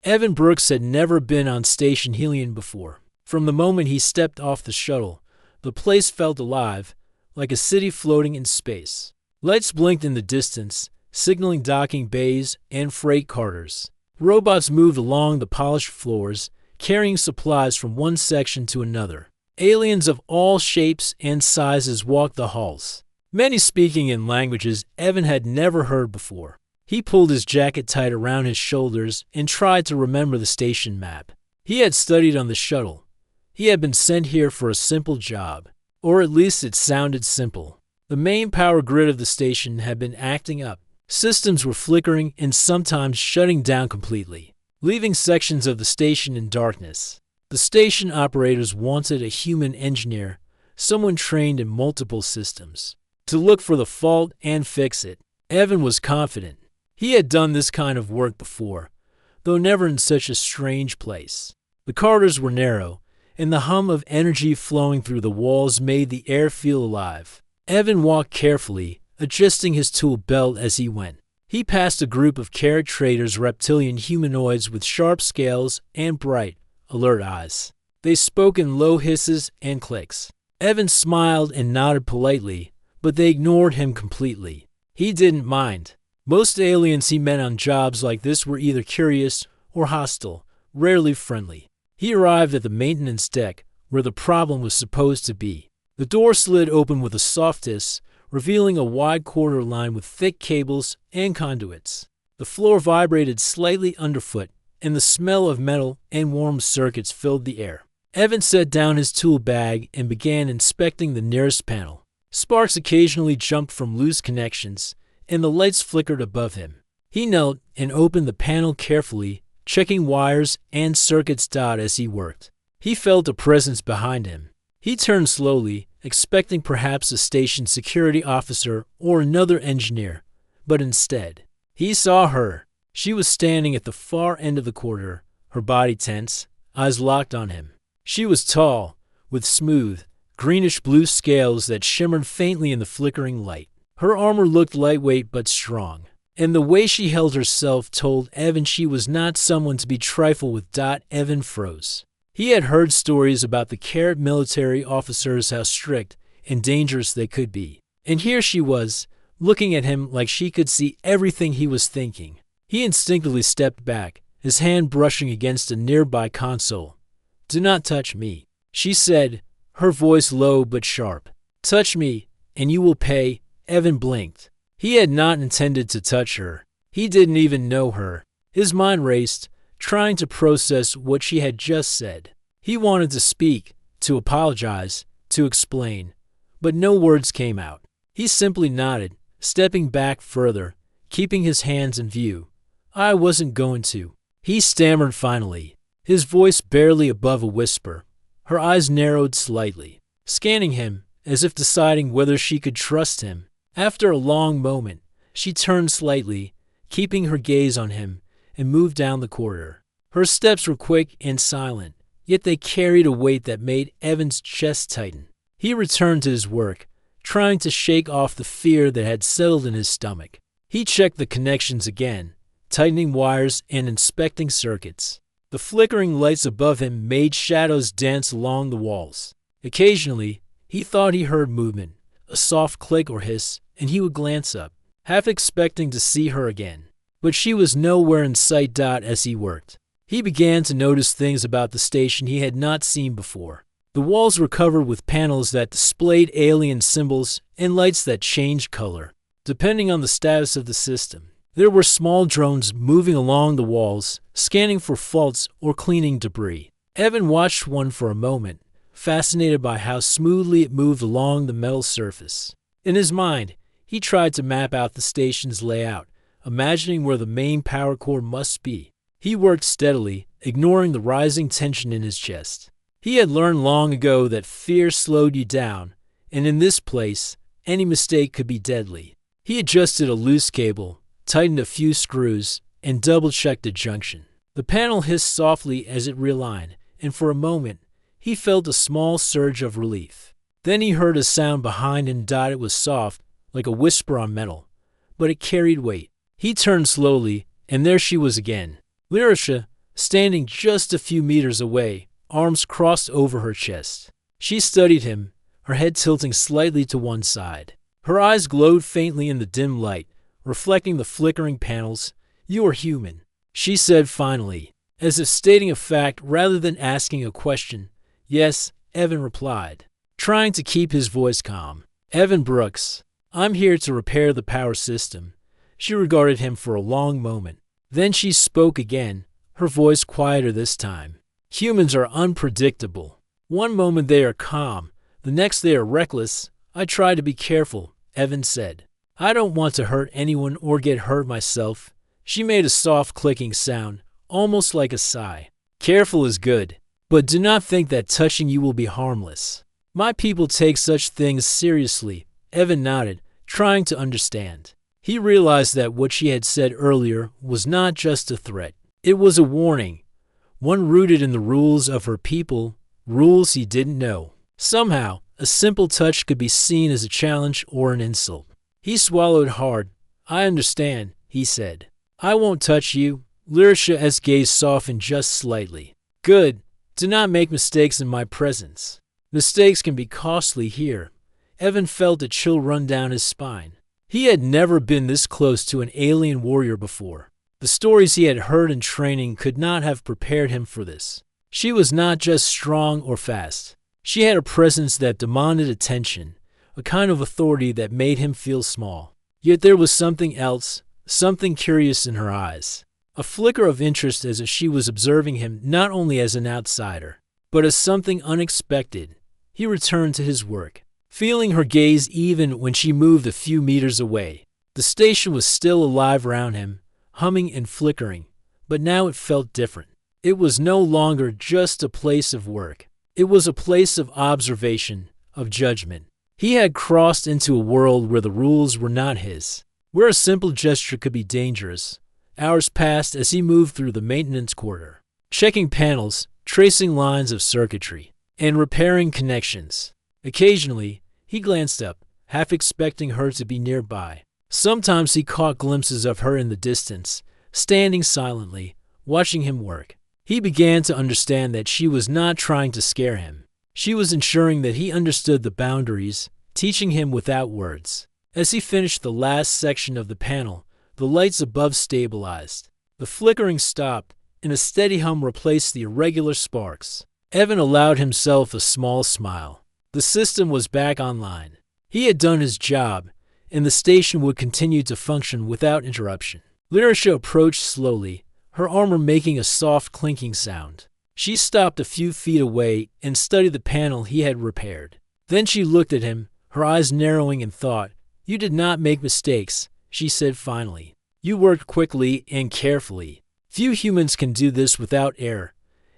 Evan Brooks had never been on Station Helion before. From the moment he stepped off the shuttle, the place felt alive, like a city floating in space. Lights blinked in the distance, signaling docking bays and freight carters. Robots moved along the polished floors, carrying supplies from one section to another. Aliens of all shapes and sizes walked the halls, many speaking in languages Evan had never heard before. He pulled his jacket tight around his shoulders and tried to remember the station map. He had studied on the shuttle. He had been sent here for a simple job, or at least it sounded simple. The main power grid of the station had been acting up. Systems were flickering and sometimes shutting down completely, leaving sections of the station in darkness. The station operators wanted a human engineer, someone trained in multiple systems, to look for the fault and fix it. Evan was confident. He had done this kind of work before, though never in such a strange place. The corridors were narrow, and the hum of energy flowing through the walls made the air feel alive. Evan walked carefully, adjusting his tool belt as he went. He passed a group of carrot traders, reptilian humanoids with sharp scales and bright, alert eyes. They spoke in low hisses and clicks. Evan smiled and nodded politely, but they ignored him completely. He didn't mind. Most aliens he met on jobs like this were either curious or hostile, rarely friendly. He arrived at the maintenance deck, where the problem was supposed to be. The door slid open with a soft hiss, revealing a wide corridor lined with thick cables and conduits. The floor vibrated slightly underfoot, and the smell of metal and warm circuits filled the air. Evan set down his tool bag and began inspecting the nearest panel. Sparks occasionally jumped from loose connections, and the lights flickered above him. He knelt and opened the panel carefully, checking wires and circuits taut as he worked. He felt a presence behind him. He turned slowly, expecting perhaps a station security officer or another engineer, but instead, he saw her. She was standing at the far end of the corridor, her body tense, eyes locked on him. She was tall, with smooth, greenish-blue scales that shimmered faintly in the flickering light. Her armor looked lightweight but strong, and the way she held herself told Evan she was not someone to be trifled with. Evan froze. He had heard stories about the Carrot military officers, how strict and dangerous they could be. And here she was, looking at him like she could see everything he was thinking. He instinctively stepped back, his hand brushing against a nearby console. "Do not touch me," she said, her voice low but sharp. "Touch me, and you will pay." Evan blinked. He had not intended to touch her. He didn't even know her. His mind raced, trying to process what she had just said. He wanted to speak, to apologize, to explain, but no words came out. He simply nodded, stepping back further, keeping his hands in view. "I wasn't going to," he stammered finally, his voice barely above a whisper. Her eyes narrowed slightly, scanning him as if deciding whether she could trust him. After a long moment, she turned slightly, keeping her gaze on him, and moved down the corridor. Her steps were quick and silent, yet they carried a weight that made Evan's chest tighten. He returned to his work, trying to shake off the fear that had settled in his stomach. He checked the connections again, tightening wires and inspecting circuits. The flickering lights above him made shadows dance along the walls. Occasionally, he thought he heard movement, a soft click or hiss, and he would glance up, half expecting to see her again. But she was nowhere in sight. As he worked, he began to notice things about the station he had not seen before. The walls were covered with panels that displayed alien symbols and lights that changed color, depending on the status of the system. There were small drones moving along the walls, scanning for faults or cleaning debris. Evan watched one for a moment, fascinated by how smoothly it moved along the metal surface. In his mind, he tried to map out the station's layout, imagining where the main power core must be. He worked steadily, ignoring the rising tension in his chest. He had learned long ago that fear slowed you down, and in this place, any mistake could be deadly. He adjusted a loose cable, tightened a few screws, and double-checked the junction. The panel hissed softly as it realigned, and for a moment, he felt a small surge of relief. Then he heard a sound behind him. It was soft, like a whisper on metal, but it carried weight. He turned slowly, and there she was again. Lyrisha, standing just a few meters away, arms crossed over her chest. She studied him, her head tilting slightly to one side. Her eyes glowed faintly in the dim light, reflecting the flickering panels. "You are human," she said finally, as if stating a fact rather than asking a question. "Yes," Evan replied, trying to keep his voice calm. "Evan Brooks. I'm here to repair the power system." She regarded him for a long moment. Then she spoke again, her voice quieter this time. "Humans are unpredictable. One moment they are calm, the next they are reckless. I try to be careful," Evan said. "I don't want to hurt anyone or get hurt myself." She made a soft clicking sound, almost like a sigh. "Careful is good, but do not think that touching you will be harmless. My people take such things seriously." Evan nodded, trying to understand. He realized that what she had said earlier was not just a threat. It was a warning, one rooted in the rules of her people, rules he didn't know. Somehow, a simple touch could be seen as a challenge or an insult. He swallowed hard. "I understand," he said. "I won't touch you." Lyrisha's gaze softened just slightly. "Good. Do not make mistakes in my presence. Mistakes can be costly here." Evan felt a chill run down his spine. He had never been this close to an alien warrior before. The stories he had heard in training could not have prepared him for this. She was not just strong or fast. She had a presence that demanded attention, a kind of authority that made him feel small. Yet there was something else, something curious in her eyes. A flicker of interest as if she was observing him not only as an outsider, but as something unexpected. He returned to his work, feeling her gaze even when she moved a few meters away. The station was still alive around him, humming and flickering, but now it felt different. It was no longer just a place of work. It was a place of observation, of judgment. He had crossed into a world where the rules were not his, where a simple gesture could be dangerous. Hours passed as he moved through the maintenance quarter, checking panels, tracing lines of circuitry, and repairing connections. Occasionally, he glanced up, half expecting her to be nearby. Sometimes he caught glimpses of her in the distance, standing silently, watching him work. He began to understand that she was not trying to scare him. She was ensuring that he understood the boundaries, teaching him without words. As he finished the last section of the panel, the lights above stabilized. The flickering stopped, and a steady hum replaced the irregular sparks. Evan allowed himself a small smile. The system was back online. He had done his job, and the station would continue to function without interruption. Lyrisha approached slowly, her armor making a soft clinking sound. She stopped a few feet away and studied the panel he had repaired. Then she looked at him, her eyes narrowing in thought. "You did not make mistakes," she said finally. "You worked quickly and carefully. Few humans can do this without error."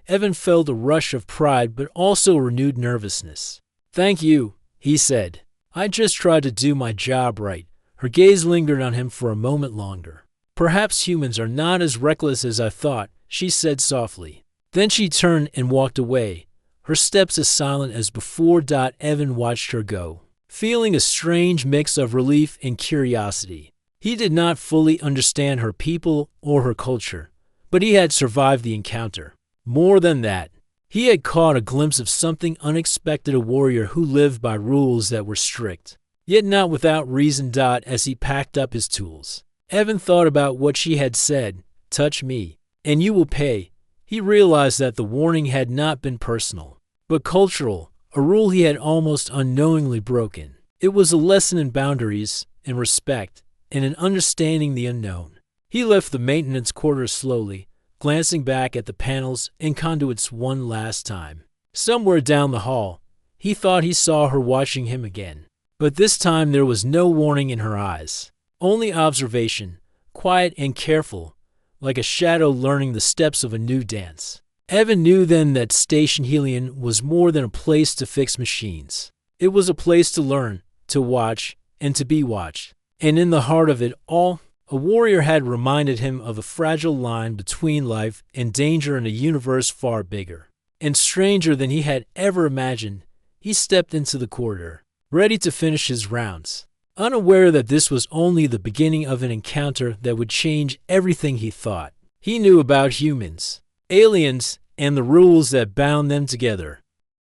Evan felt a rush of pride but also renewed nervousness. "Thank you," he said. "I just tried to do my job right." Her gaze lingered on him for a moment longer. "Perhaps humans are not as reckless as I thought," she said softly. Then she turned and walked away, her steps as silent as before. Evan watched her go, feeling a strange mix of relief and curiosity. He did not fully understand her people or her culture, but he had survived the encounter. More than that, he had caught a glimpse of something unexpected, a warrior who lived by rules that were strict, yet not without reason. As he packed up his tools, Evan thought about what she had said, "Touch me, and you will pay." He realized that the warning had not been personal, but cultural, a rule he had almost unknowingly broken. It was a lesson in boundaries, in respect, and in understanding the unknown. He left the maintenance quarters slowly, glancing back at the panels and conduits one last time. Somewhere down the hall, he thought he saw her watching him again. But this time there was no warning in her eyes, only observation, quiet and careful, like a shadow learning the steps of a new dance. Evan knew then that Station Helion was more than a place to fix machines. It was a place to learn, to watch, and to be watched. And in the heart of it all, a warrior had reminded him of a fragile line between life and danger in a universe far bigger and stranger than he had ever imagined. He stepped into the corridor, ready to finish his rounds, unaware that this was only the beginning of an encounter that would change everything he thought he knew about humans. aliens, and the rules that bound them together.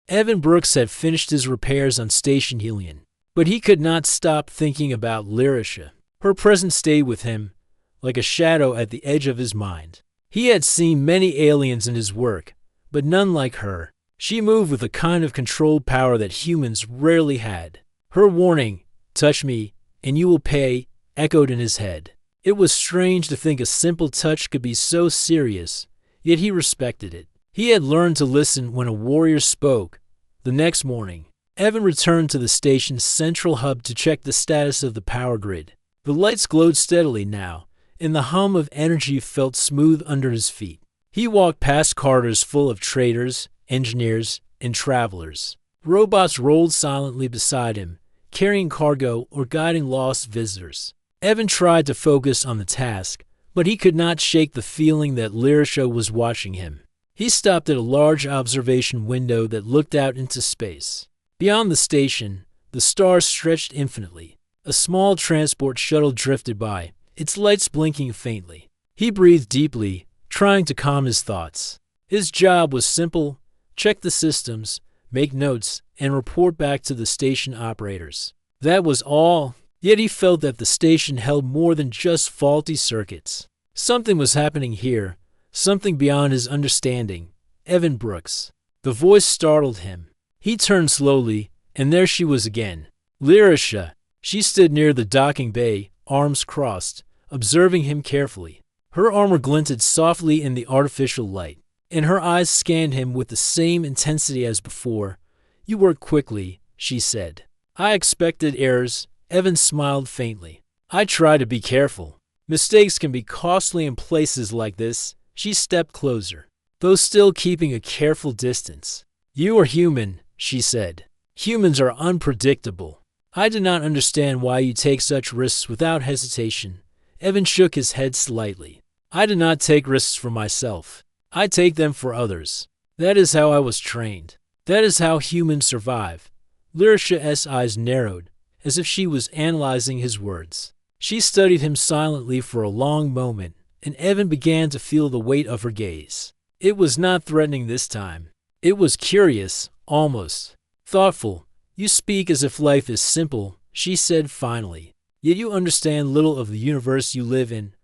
Evan Brooks had finished his repairs on Station Helion, but he could not stop thinking about Lyrisha. Her presence stayed with him, like a shadow at the edge of his mind. He had seen many aliens in his work, but none like her. She moved with a kind of controlled power that humans rarely had. Her warning, "Touch me, and you will pay," echoed in his head. It was strange to think a simple touch could be so serious, yet he respected it. He had learned to listen when a warrior spoke. The next morning, Evan returned to the station's central hub to check the status of the power grid. The lights glowed steadily now, and the hum of energy felt smooth under his feet. He walked past corridors full of traders, engineers, and travelers. Robots rolled silently beside him, carrying cargo or guiding lost visitors. Evan tried to focus on the task, but he could not shake the feeling that Lyrisha was watching him. He stopped at a large observation window that looked out into space. Beyond the station, the stars stretched infinitely. A small transport shuttle drifted by, its lights blinking faintly. He breathed deeply, trying to calm his thoughts. His job was simple: check the systems, make notes, and report back to the station operators. That was all, yet he felt that the station held more than just faulty circuits. Something was happening here, something beyond his understanding. Evan Brooks. The voice startled him. He turned slowly, and there she was again. Lyrisha. She stood near the docking bay, arms crossed, observing him carefully. Her armor glinted softly in the artificial light, and her eyes scanned him with the same intensity as before. "You work quickly," she said. "I expected errors." Evan smiled faintly. "I try to be careful. Mistakes can be costly in places like this." She stepped closer, though still keeping a careful distance. "You are human," she said. "Humans are unpredictable. I do not understand why you take such risks without hesitation." Evan shook his head slightly. "I do not take risks for myself. I take them for others. That is how I was trained. That is how humans survive." Lyrisha's eyes narrowed, as if she was analyzing his words. She studied him silently for a long moment, and Evan began to feel the weight of her gaze. It was not threatening this time. It was curious, almost thoughtful. "You speak as if life is simple," she said finally. "Yet you understand little of the universe you live in."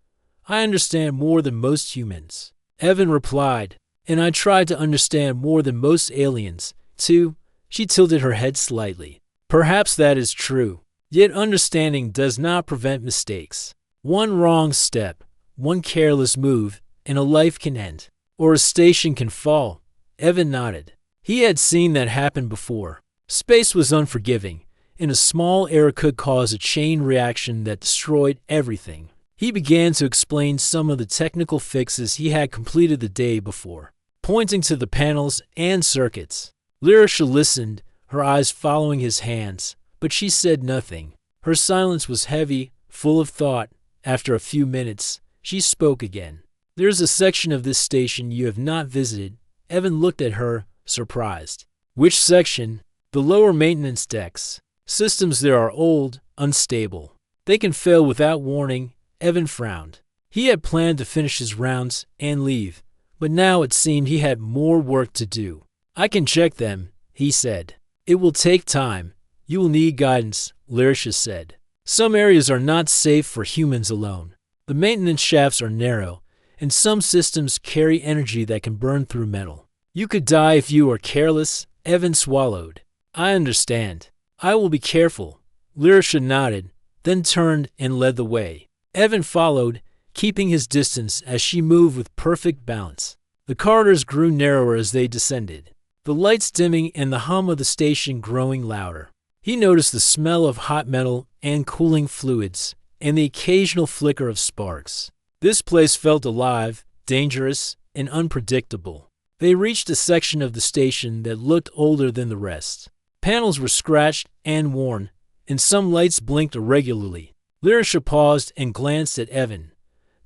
"I understand more than most humans," Evan replied, "and I try to understand more than most aliens, too." She tilted her head slightly. "Perhaps that is true. Yet understanding does not prevent mistakes. One wrong step, one careless move, and a life can end. Or a station can fall." Evan nodded. He had seen that happen before. Space was unforgiving, and a small error could cause a chain reaction that destroyed everything. He began to explain some of the technical fixes he had completed the day before, pointing to the panels and circuits. Lyrisha listened, her eyes following his hands, but she said nothing. Her silence was heavy, full of thought. After a few minutes, she spoke again. "There is a section of this station you have not visited." Evan looked at her, surprised. "Which section?" "The lower maintenance decks. Systems there are old, unstable. They can fail without warning." Evan frowned. He had planned to finish his rounds and leave, but now it seemed he had more work to do. "I can check them," he said. "It will take time. You will need guidance," Lyrisha said. "Some areas are not safe for humans alone. The maintenance shafts are narrow, and some systems carry energy that can burn through metal. You could die if you are careless." Evan swallowed. "I understand. I will be careful." Lyrisha nodded, then turned and led the way. Evan followed, keeping his distance as she moved with perfect balance. The corridors grew narrower as they descended, the lights dimming and the hum of the station growing louder. He noticed the smell of hot metal and cooling fluids, and the occasional flicker of sparks. This place felt alive, dangerous, and unpredictable. They reached a section of the station that looked older than the rest. Panels were scratched and worn, and some lights blinked irregularly. Lyrisha paused and glanced at Evan.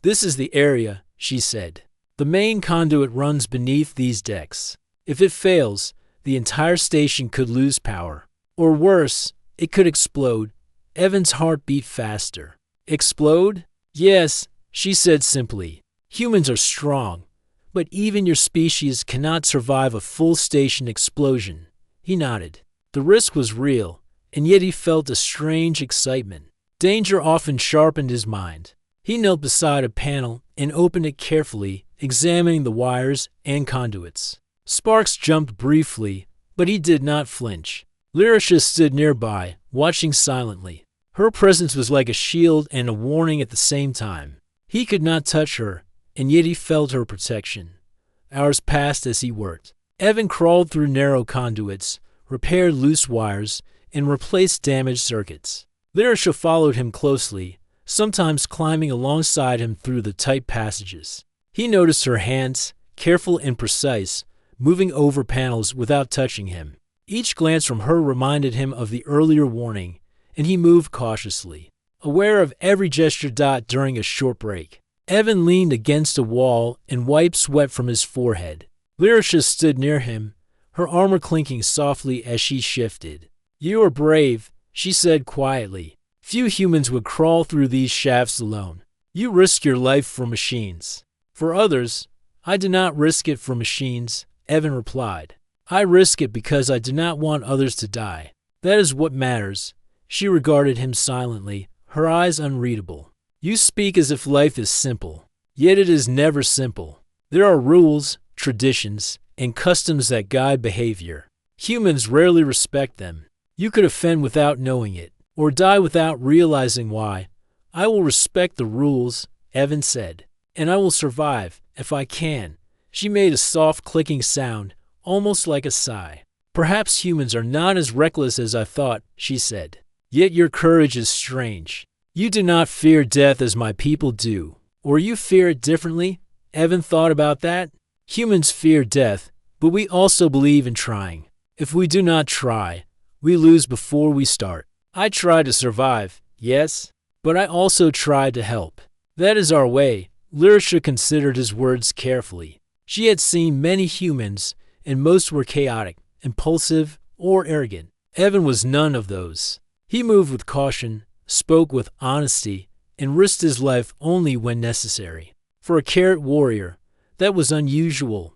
"This is the area," she said. "The main conduit runs beneath these decks. If it fails, the entire station could lose power. Or worse, it could explode." Evan's heart beat faster. "Explode?" "Yes," she said simply. "Humans are strong, But even your species cannot survive a full station explosion. He nodded. The risk was real, and yet he felt a strange excitement. Danger often sharpened his mind. He knelt beside a panel and opened it carefully, examining the wires and conduits. Sparks jumped briefly, but he did not flinch. Lyrisha stood nearby, watching silently. Her presence was like a shield and a warning at the same time. He could not touch her, and yet he felt her protection. Hours passed as he worked. Evan crawled through narrow conduits, repaired loose wires, and replaced damaged circuits. Lyrisha followed him closely, sometimes climbing alongside him through the tight passages. He noticed her hands, careful and precise, moving over panels without touching him. Each glance from her reminded him of the earlier warning, and he moved cautiously, aware of every gesture during a short break. Evan leaned against a wall and wiped sweat from his forehead. Lyrisha stood near him, her armor clinking softly as she shifted. "You are brave," she said quietly. "Few humans would crawl through these shafts alone. You risk your life for machines." "For others, I do not risk it for machines," Evan replied. "I risk it because I do not want others to die. That is what matters." She regarded him silently, her eyes unreadable. "You speak as if life is simple, yet it is never simple. There are rules, traditions, and customs that guide behavior. Humans rarely respect them. You could offend without knowing it, or die without realizing why. I will respect the rules," Evan said, "and I will survive, if I can." She made a soft clicking sound, almost like a sigh. "Perhaps humans are not as reckless as I thought," she said. "Yet your courage is strange. You do not fear death as my people do. Or you fear it differently?" Evan thought about that. "Humans fear death, but we also believe in trying. If we do not try, we lose before we start. I try to survive, yes, but I also try to help. That is our way." Lyrisha considered his words carefully. She had seen many humans, and most were chaotic, impulsive, or arrogant. Evan was none of those. He moved with caution, spoke with honesty, and risked his life only when necessary. For a carrot warrior, that was unusual.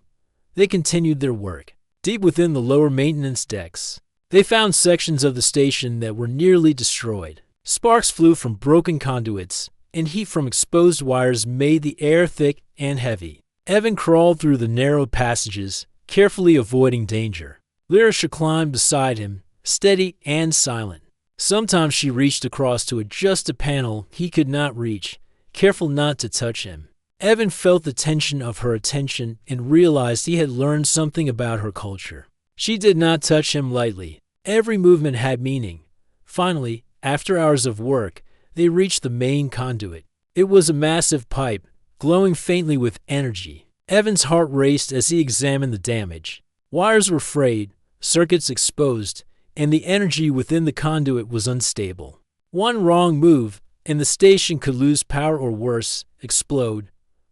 They continued their work. Deep within the lower maintenance decks, they found sections of the station that were nearly destroyed. Sparks flew from broken conduits, and heat from exposed wires made the air thick and heavy. Evan crawled through the narrow passages, carefully avoiding danger. Lyrisha climbed beside him, steady and silent. Sometimes she reached across to adjust a panel he could not reach, careful not to touch him. Evan felt the tension of her attention and realized he had learned something about her culture. She did not touch him lightly. Every movement had meaning. Finally, after hours of work, they reached the main conduit. It was a massive pipe, glowing faintly with energy. Evan's heart raced as he examined the damage. Wires were frayed, circuits exposed, and the energy within the conduit was unstable. One wrong move, and the station could lose power or worse, explode.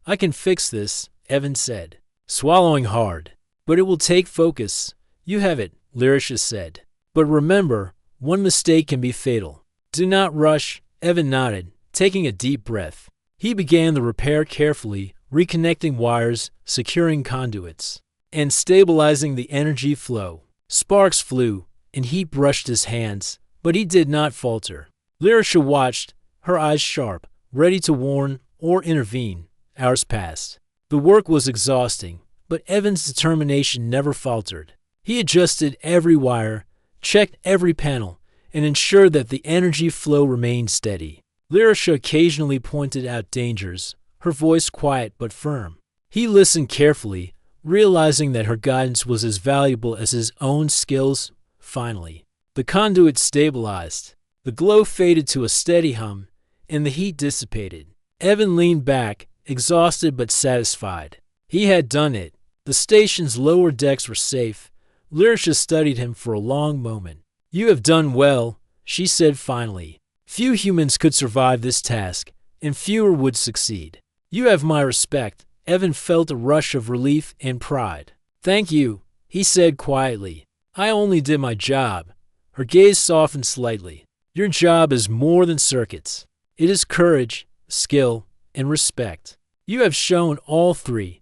"I can fix this," Evan said, swallowing hard. "But it will take focus." "You have it," Lyrisha said. "But remember, one mistake can be fatal." "Do not rush," Evan nodded, taking a deep breath. He began the repair carefully, reconnecting wires, securing conduits, and stabilizing the energy flow. Sparks flew, and heat brushed his hands, but he did not falter. Lyrisha watched, her eyes sharp, ready to warn or intervene. Hours passed. The work was exhausting, but Evan's determination never faltered. He adjusted every wire, checked every panel, and ensured that the energy flow remained steady. Lyrisha occasionally pointed out dangers, her voice quiet but firm. He listened carefully, realizing that her guidance was as valuable as his own skills. Finally, the conduit stabilized. The glow faded to a steady hum, and the heat dissipated. Evan leaned back, exhausted but satisfied. He had done it. The station's lower decks were safe. Lyrisha studied him for a long moment. "You have done well," she said finally. "Few humans could survive this task, and fewer would succeed. You have my respect." Evan felt a rush of relief and pride. "Thank you," he said quietly. "I only did my job." Her gaze softened slightly. "Your job is more than circuits. It is courage, skill, and respect. You have shown all three.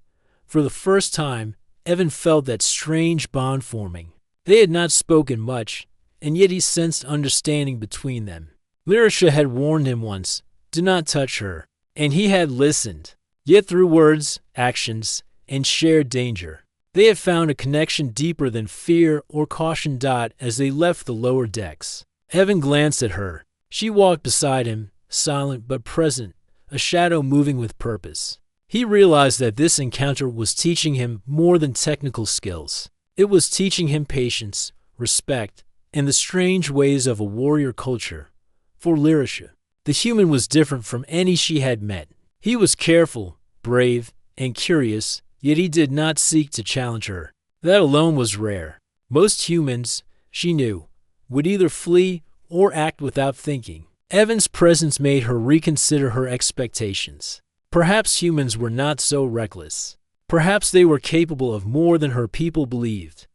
For the first time, Evan felt that strange bond forming. They had not spoken much, and yet he sensed understanding between them. Lyrisha had warned him once, "Do not touch her," and he had listened. Yet through words, actions, and shared danger, they had found a connection deeper than fear or caution. As they left the lower decks, Evan glanced at her. She walked beside him, silent but present, a shadow moving with purpose. He realized that this encounter was teaching him more than technical skills. It was teaching him patience, respect, and the strange ways of a warrior culture. For Lyrisha, the human was different from any she had met. He was careful, brave, and curious, yet he did not seek to challenge her. That alone was rare. Most humans, she knew, would either flee or act without thinking. Evan's presence made her reconsider her expectations. Perhaps humans were not so reckless. Perhaps they were capable of more than her people believed.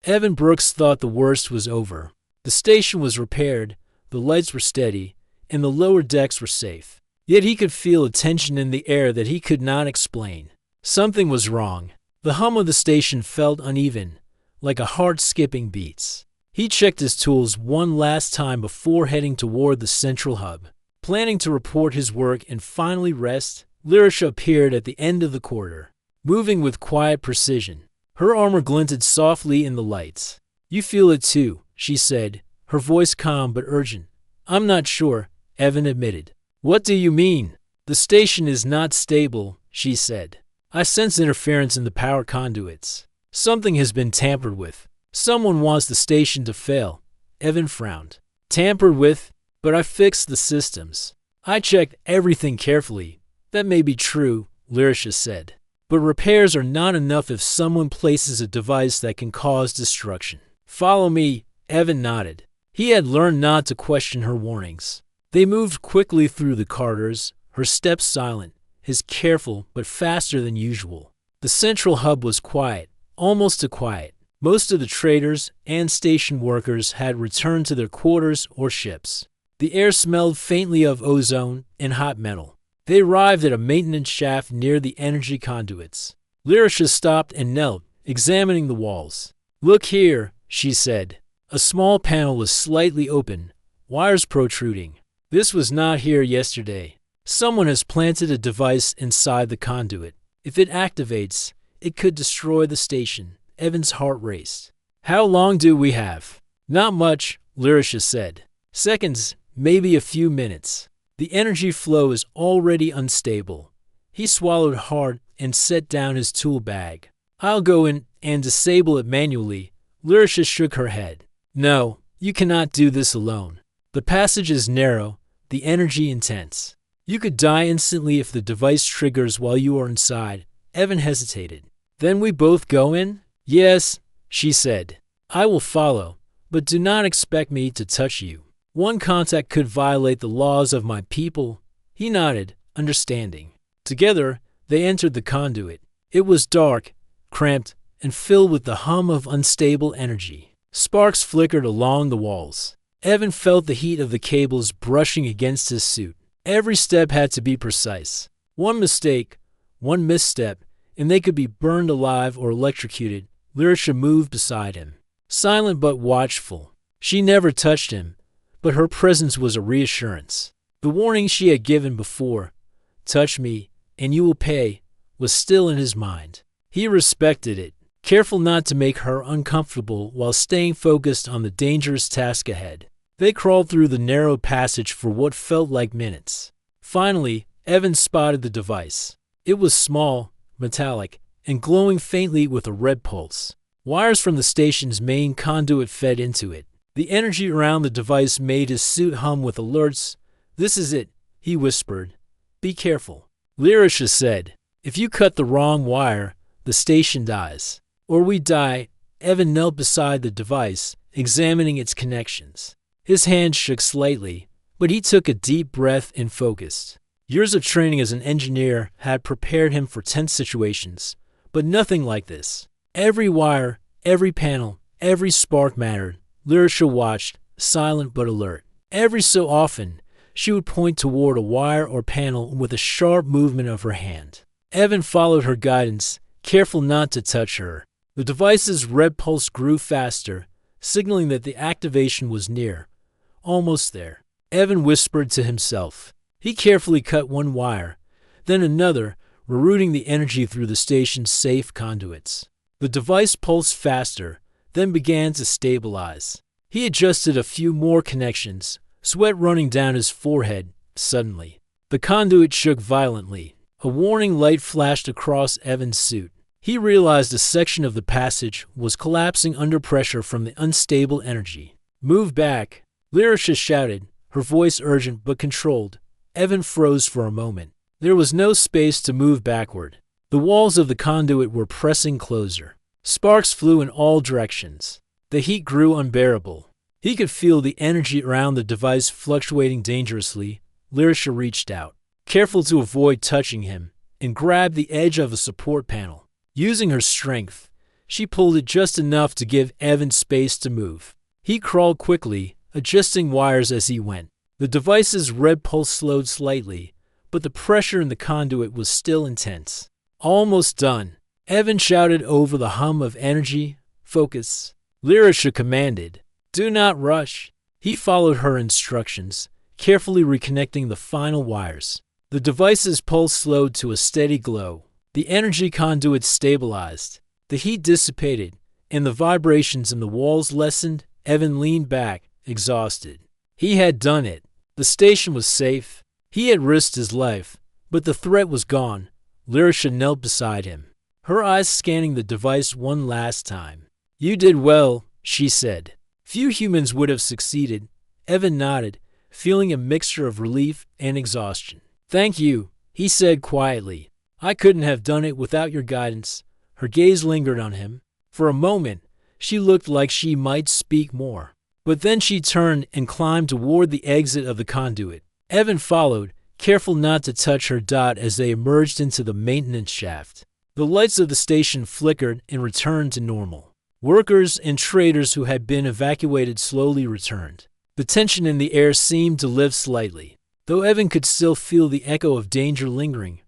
Evan Brooks thought the worst was over. The station was repaired, the lights were steady, and the lower decks were safe. Yet he could feel a tension in the air that he could not explain. Something was wrong. The hum of the station felt uneven, like a heart skipping beats. He checked his tools one last time before heading toward the central hub. Planning to report his work and finally rest, Lyrisha appeared at the end of the corridor, moving with quiet precision. Her armor glinted softly in the lights. "You feel it too," she said, her voice calm but urgent. "I'm not sure," Evan admitted. "What do you mean?" "The station is not stable," she said. "I sense interference in the power conduits. Something has been tampered with. Someone wants the station to fail." Evan frowned. "Tampered with? But I fixed the systems. I checked everything carefully." "That may be true," Lyrisha said. "But repairs are not enough if someone places a device that can cause destruction." "Follow me," Evan nodded. He had learned not to question her warnings. They moved quickly through the corridors, her steps silent, his careful but faster than usual. The central hub was quiet, almost too quiet. Most of the traders and station workers had returned to their quarters or ships. The air smelled faintly of ozone and hot metal. They arrived at a maintenance shaft near the energy conduits. Lyrisha stopped and knelt, examining the walls. "Look here," she said. A small panel was slightly open, wires protruding. "This was not here yesterday. Someone has planted a device inside the conduit. If it activates, it could destroy the station." Evan's heart raced. "How long do we have?" "Not much," Lyrisha said. "Seconds, maybe a few minutes. The energy flow is already unstable." He swallowed hard and set down his tool bag. "I'll go in and disable it manually." Lyrisha shook her head. "No, you cannot do this alone. The passage is narrow, the energy intense. You could die instantly if the device triggers while you are inside." Evan hesitated. "Then we both go in?" "Yes," she said. "I will follow, but do not expect me to touch you. One contact could violate the laws of my people." He nodded, understanding. Together, they entered the conduit. It was dark, cramped, and filled with the hum of unstable energy. Sparks flickered along the walls. Evan felt the heat of the cables brushing against his suit. Every step had to be precise. One mistake, one misstep, and they could be burned alive or electrocuted. Lyrisha moved beside him, silent but watchful. She never touched him, but her presence was a reassurance. The warning she had given before, "Touch me, and you will pay," was still in his mind. He respected it, careful not to make her uncomfortable while staying focused on the dangerous task ahead. They crawled through the narrow passage for what felt like minutes. Finally, Evan spotted the device. It was small, metallic, and glowing faintly with a red pulse. Wires from the station's main conduit fed into it. The energy around the device made his suit hum with alerts. "This is it," he whispered. "Be careful." Lyrisha said, "If you cut the wrong wire, the station dies. Or we die." Evan knelt beside the device, examining its connections. His hand shook slightly, but he took a deep breath and focused. Years of training as an engineer had prepared him for tense situations, but nothing like this. Every wire, every panel, every spark mattered. Lyrisha watched, silent but alert. Every so often, she would point toward a wire or panel with a sharp movement of her hand. Evan followed her guidance, careful not to touch her. The device's red pulse grew faster, signaling that the activation was near. Almost there. Evan whispered to himself. He carefully cut one wire, then another, rerouting the energy through the station's safe conduits. The device pulsed faster, then began to stabilize. He adjusted a few more connections, sweat running down his forehead. Suddenly, the conduit shook violently. A warning light flashed across Evan's suit. He realized a section of the passage was collapsing under pressure from the unstable energy. "Move back," Lyrisha shouted, her voice urgent but controlled. Evan froze for a moment. There was no space to move backward. The walls of the conduit were pressing closer. Sparks flew in all directions. The heat grew unbearable. He could feel the energy around the device fluctuating dangerously. Lyrisha reached out, careful to avoid touching him, and grabbed the edge of a support panel. Using her strength, she pulled it just enough to give Evan space to move. He crawled quickly, adjusting wires as he went. The device's red pulse slowed slightly, but the pressure in the conduit was still intense. "Almost done," Evan shouted over the hum of energy. "Focus," Lyrisha commanded. "Do not rush." He followed her instructions, carefully reconnecting the final wires. The device's pulse slowed to a steady glow. The energy conduit stabilized. The heat dissipated, and the vibrations in the walls lessened. Evan leaned back, exhausted. He had done it. The station was safe. He had risked his life, but the threat was gone. Lyrisha knelt beside him, her eyes scanning the device one last time. "You did well," she said. Few humans would have succeeded. Evan nodded, feeling a mixture of relief and exhaustion. "Thank you," he said quietly. "I couldn't have done it without your guidance." Her gaze lingered on him. For a moment, she looked like she might speak more. But then she turned and climbed toward the exit of the conduit. Evan followed, careful not to touch her as they emerged into the maintenance shaft. The lights of the station flickered and returned to normal. Workers and traders who had been evacuated slowly returned. The tension in the air seemed to lift slightly, though Evan could still feel the echo of danger lingering.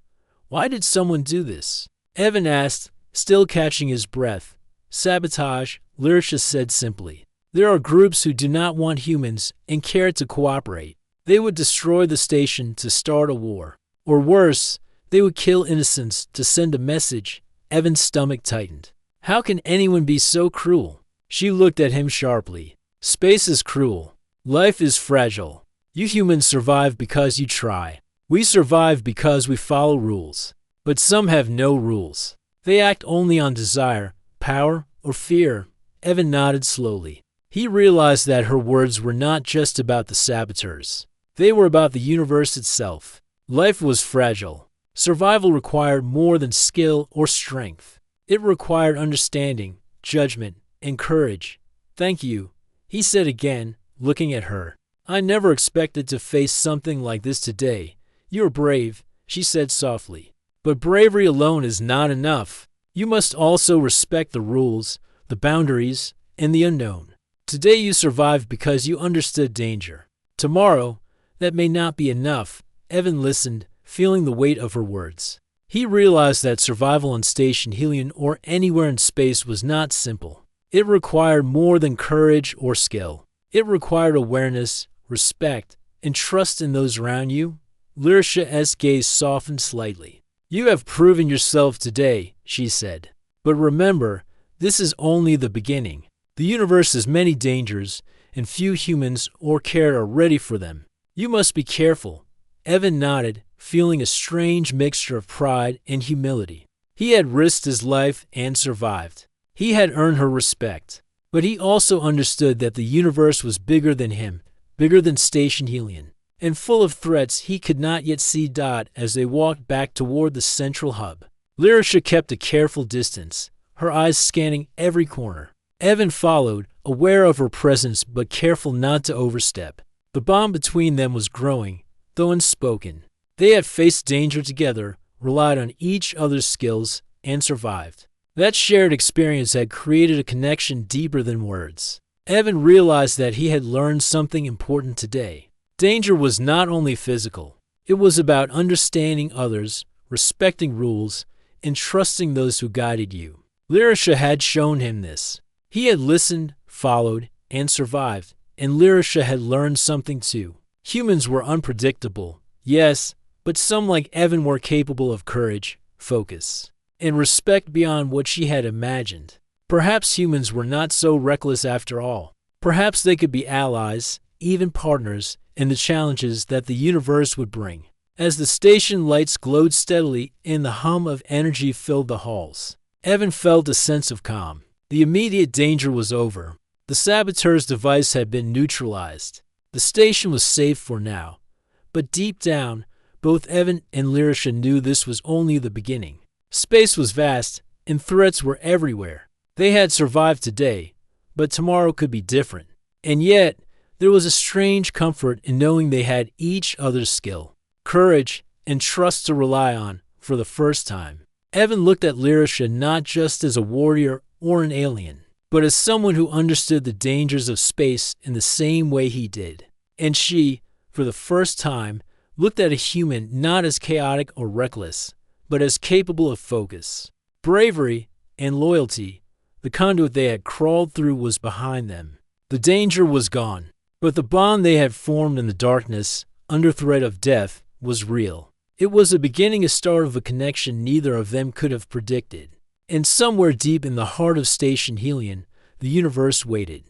"Why did someone do this?" Evan asked, still catching his breath. "Sabotage," Lyrisha said simply. "There are groups who do not want humans and care to cooperate. They would destroy the station to start a war. Or worse, they would kill innocents to send a message." Evan's stomach tightened. How can anyone be so cruel? She looked at him sharply. "Space is cruel. Life is fragile. You humans survive because you try. We survive because we follow rules. But some have no rules. They act only on desire, power, or fear." Evan nodded slowly. He realized that her words were not just about the saboteurs. They were about the universe itself. Life was fragile. Survival required more than skill or strength. It required understanding, judgment, and courage. "Thank you," he said again, looking at her. "I never expected to face something like this today." "You're brave," she said softly. "But bravery alone is not enough. You must also respect the rules, the boundaries, and the unknown. Today you survived because you understood danger. Tomorrow, that may not be enough." Evan listened, feeling the weight of her words. He realized that survival on Station Helion or anywhere in space was not simple. It required more than courage or skill. It required awareness, respect, and trust in those around you. Lyrisha's gaze softened slightly. "You have proven yourself today," she said. "But remember, this is only the beginning. The universe has many dangers, and few humans or care are ready for them. You must be careful." Evan nodded, feeling a strange mixture of pride and humility. He had risked his life and survived. He had earned her respect. But he also understood that the universe was bigger than him, bigger than Station Helion, and full of threats he could not yet see. As they walked back toward the central hub, Lyrisha kept a careful distance, her eyes scanning every corner. Evan followed, aware of her presence but careful not to overstep. The bond between them was growing, though unspoken. They had faced danger together, relied on each other's skills, and survived. That shared experience had created a connection deeper than words. Evan realized that he had learned something important today. Danger was not only physical. It was about understanding others, respecting rules, in trusting those who guided you. Lyrisha had shown him this. He had listened, followed, and survived, and Lyrisha had learned something too. Humans were unpredictable, yes, but some like Evan were capable of courage, focus, and respect beyond what she had imagined. Perhaps humans were not so reckless after all. Perhaps they could be allies, even partners, in the challenges that the universe would bring. As the station lights glowed steadily and the hum of energy filled the halls, Evan felt a sense of calm. The immediate danger was over. The saboteur's device had been neutralized. The station was safe for now. But deep down, both Evan and Lyrisha knew this was only the beginning. Space was vast, and threats were everywhere. They had survived today, but tomorrow could be different. And yet, there was a strange comfort in knowing they had each other's skill, courage, and trust to rely on for the first time. Evan looked at Lyrisha not just as a warrior or an alien, but as someone who understood the dangers of space in the same way he did. And she, for the first time, looked at a human not as chaotic or reckless, but as capable of focus, bravery, and loyalty. The conduit they had crawled through was behind them. The danger was gone, but the bond they had formed in the darkness, under threat of death, was real. It was the beginning and start of a connection neither of them could have predicted. And somewhere deep in the heart of Station Helion, the universe waited.